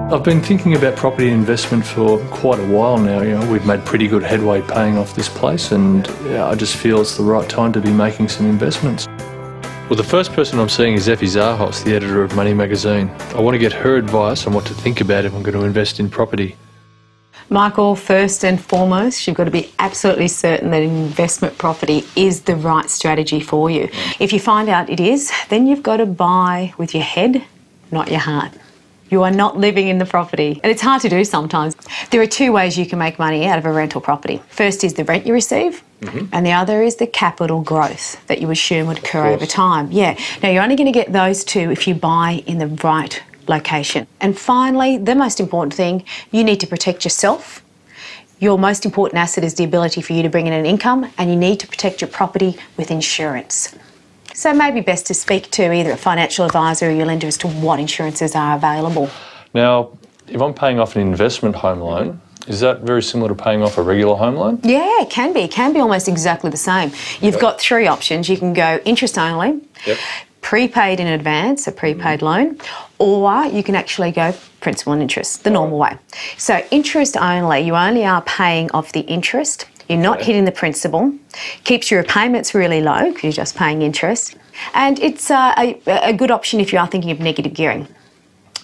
I've been thinking about property investment for quite a while now. We've made pretty good headway paying off this place, and I just feel it's the right time to be making some investments. Well, the first person I'm seeing is Effie Zahos, the editor of Money Magazine. I want to get her advice on what to think about if I'm going to invest in property. Michael, first and foremost, you've got to be absolutely certain that investment property is the right strategy for you. If you find out it is, then you've got to buy with your head, not your heart. You are not living in the property. And it's hard to do sometimes. There are two ways you can make money out of a rental property. First is the rent you receive, and the other is the capital growth that you assume would occur over time. Yeah. Now, you're only going to get those two if you buy in the right location. And finally, the most important thing, you need to protect yourself. Your most important asset is the ability for you to bring in an income, and you need to protect your property with insurance. So it may be best to speak to either a financial advisor or your lender as to what insurances are available. Now, if I'm paying off an investment home loan, is that very similar to paying off a regular home loan? Yeah, it can be. It can be almost exactly the same. You've got three options. You can go interest only, prepaid in advance, a prepaid loan, or you can actually go principal and interest, the normal way. So interest only, you only are paying off the interest. You're not hitting the principal, keeps your repayments really low because you're just paying interest, and it's a good option if you are thinking of negative gearing.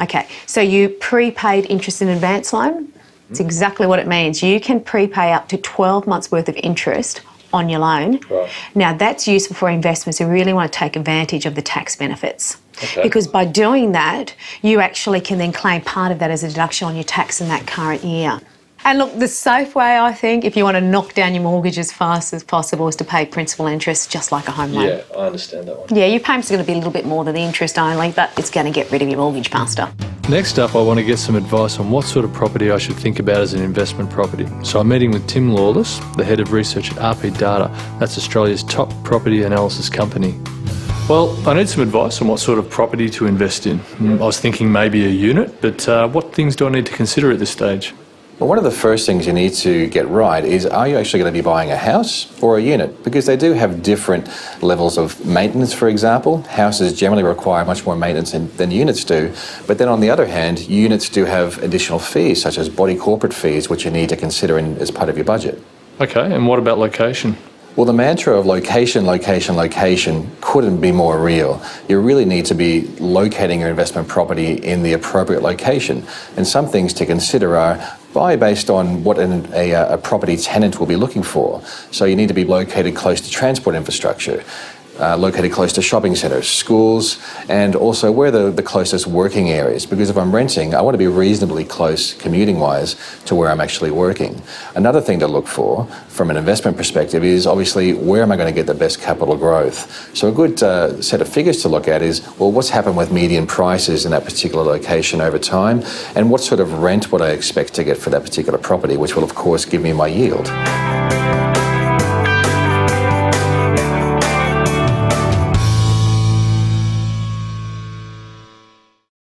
Okay, so you prepaid interest in advance loan. It's exactly what it means. You can prepay up to 12 months worth of interest on your loan. Right. Now, that's useful for investments who really want to take advantage of the tax benefits. Okay. Because by doing that, you actually can then claim part of that as a deduction on your tax in that current year. And look, the safe way, I think, if you want to knock down your mortgage as fast as possible, is to pay principal interest just like a home loan. Yeah, I understand that one. Yeah, your payments are going to be a little bit more than the interest only, but it's going to get rid of your mortgage faster. Next up, I want to get some advice on what sort of property I should think about as an investment property. So I'm meeting with Tim Lawless, the head of research at RP Data. That's Australia's top property analysis company. Well, I need some advice on what sort of property to invest in. I was thinking maybe a unit, but what things do I need to consider at this stage? Well, one of the first things you need to get right is, are you actually going to be buying a house or a unit? Because they do have different levels of maintenance, for example. Houses generally require much more maintenance than units do. But then on the other hand, units do have additional fees, such as body corporate fees, which you need to consider as part of your budget. Okay, and what about location? Well, the mantra of location, location, location couldn't be more real. You really need to be locating your investment property in the appropriate location. And some things to consider are buy based on what a property tenant will be looking for. So you need to be located close to transport infrastructure, located close to shopping centres, schools, and also where the closest working areas. Because if I'm renting, I want to be reasonably close commuting-wise to where I'm actually working. Another thing to look for from an investment perspective is obviously where am I going to get the best capital growth? So a good set of figures to look at is, well, what's happened with median prices in that particular location over time, and what sort of rent would I expect to get for that particular property, which will of course give me my yield.